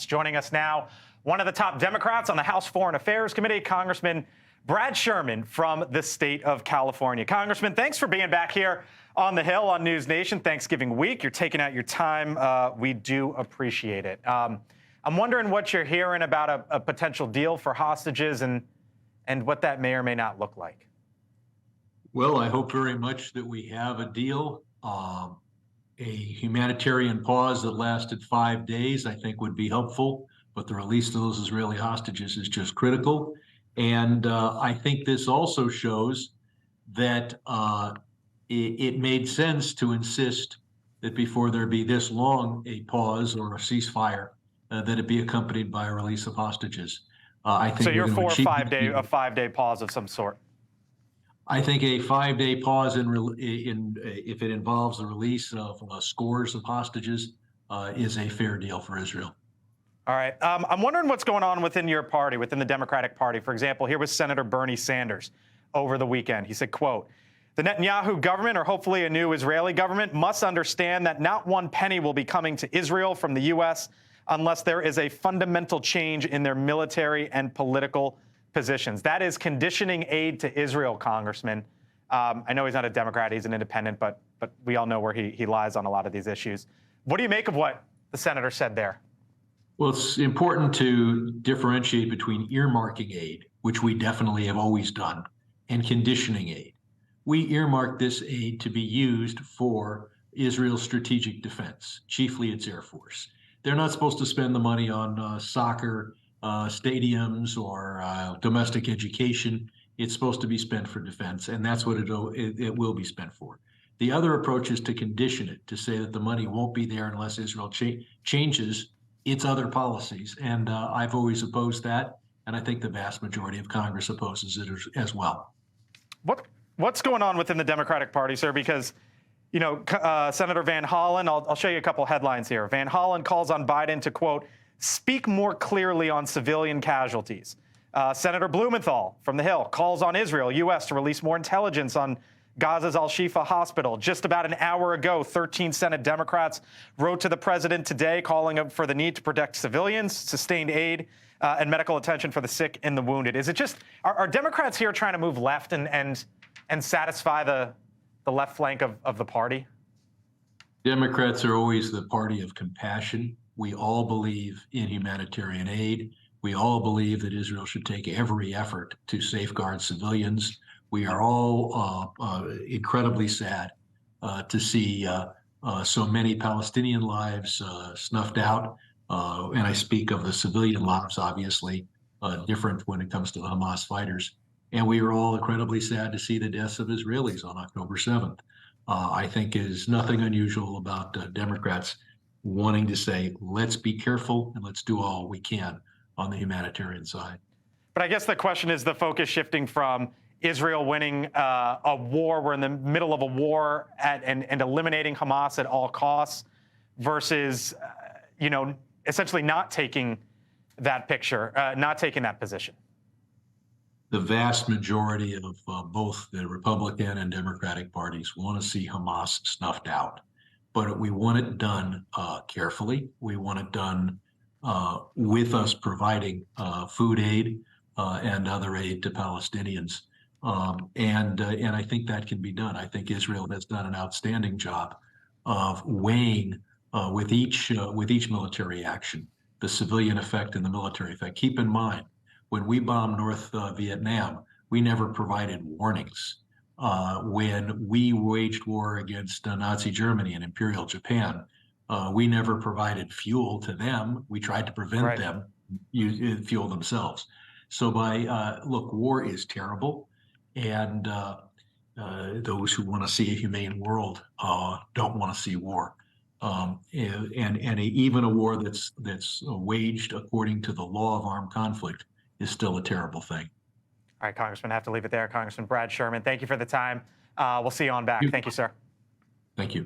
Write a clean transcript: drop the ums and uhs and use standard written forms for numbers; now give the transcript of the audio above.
Joining us now, one of the top Democrats on the House Foreign Affairs Committee, Congressman Brad Sherman from the state of California. Congressman, thanks for being back here on the Hill on NewsNation Thanksgiving week. You're taking out your time. We do appreciate it. I'm wondering what you're hearing about a potential deal for hostages and what that may or may not look like. Well, I hope very much that we have a deal. A humanitarian pause that lasted 5 days, I think, would be helpful, but the release of those Israeli hostages is just critical. And I think this also shows that it made sense to insist that before there be this long a pause or a ceasefire, that it be accompanied by a release of hostages. I think so you're for a 5 day pause of some sort. I think a 5 day pause if it involves the release of scores of hostages is a fair deal for Israel. All right. I'm wondering what's going on within your party, within the Democratic Party. For example, here was Senator Bernie Sanders over the weekend. He said, quote, "The Netanyahu government, or hopefully a new Israeli government, must understand that not one penny will be coming to Israel from the U.S. unless there is a fundamental change in their military and political positions." That is conditioning aid to Israel, Congressman. I know he's not a Democrat, he's an independent, but we all know where he lies on a lot of these issues. What do you make of what the senator said there? Well, it's important to differentiate between earmarking aid, which we definitely have always done, and conditioning aid. We earmark this aid to be used for Israel's strategic defense, chiefly its Air Force. They're not supposed to spend the money on soccer stadiums or domestic education. It's supposed to be spent for defense, and that's what it will be spent for. The other approach is to condition it, to say that the money won't be there unless Israel changes its other policies. And I've always opposed that, and I think the vast majority of Congress opposes it as well. What's going on within the Democratic Party, sir? Because, you know, Senator Van Hollen, I'll show you a couple headlines here. Van Hollen calls on Biden to, quote, "speak more clearly on civilian casualties." Senator Blumenthal from the Hill calls on Israel, U.S. to release more intelligence on Gaza's Al-Shifa hospital. Just about an hour ago, 13 Senate Democrats wrote to the president today calling for the need to protect civilians, sustained aid, and medical attention for the sick and the wounded. Is it just, are Democrats here trying to move left and satisfy the left flank of the party? Democrats are always the party of compassion. We all believe in humanitarian aid. We all believe that Israel should take every effort to safeguard civilians. We are all incredibly sad to see so many Palestinian lives snuffed out. And I speak of the civilian lives, obviously, different when it comes to the Hamas fighters. And we are all incredibly sad to see the deaths of Israelis on October 7th. I think is nothing unusual about Democrats wanting to say, let's be careful and let's do all we can on the humanitarian side. But I guess the question is the focus shifting from Israel winning a war, we're in the middle of a war, and eliminating Hamas at all costs, versus, you know, essentially not taking that picture, not taking that position. The vast majority of both the Republican and Democratic parties want to see Hamas snuffed out. But we want it done carefully. We want it done with us providing food aid and other aid to Palestinians. And I think that can be done. I think Israel has done an outstanding job of weighing with each military action the civilian effect and the military effect. Keep in mind, when we bombed North Vietnam, we never provided warnings. When we waged war against Nazi Germany and Imperial Japan, we never provided fuel to them. We tried to prevent them fuel themselves. So look, war is terrible. And those who want to see a humane world don't want to see war. And even a war that's waged according to the law of armed conflict is still a terrible thing. All right, Congressman, I have to leave it there. Congressman Brad Sherman, thank you for the time. We'll see you on back. Thank you, sir. Thank you.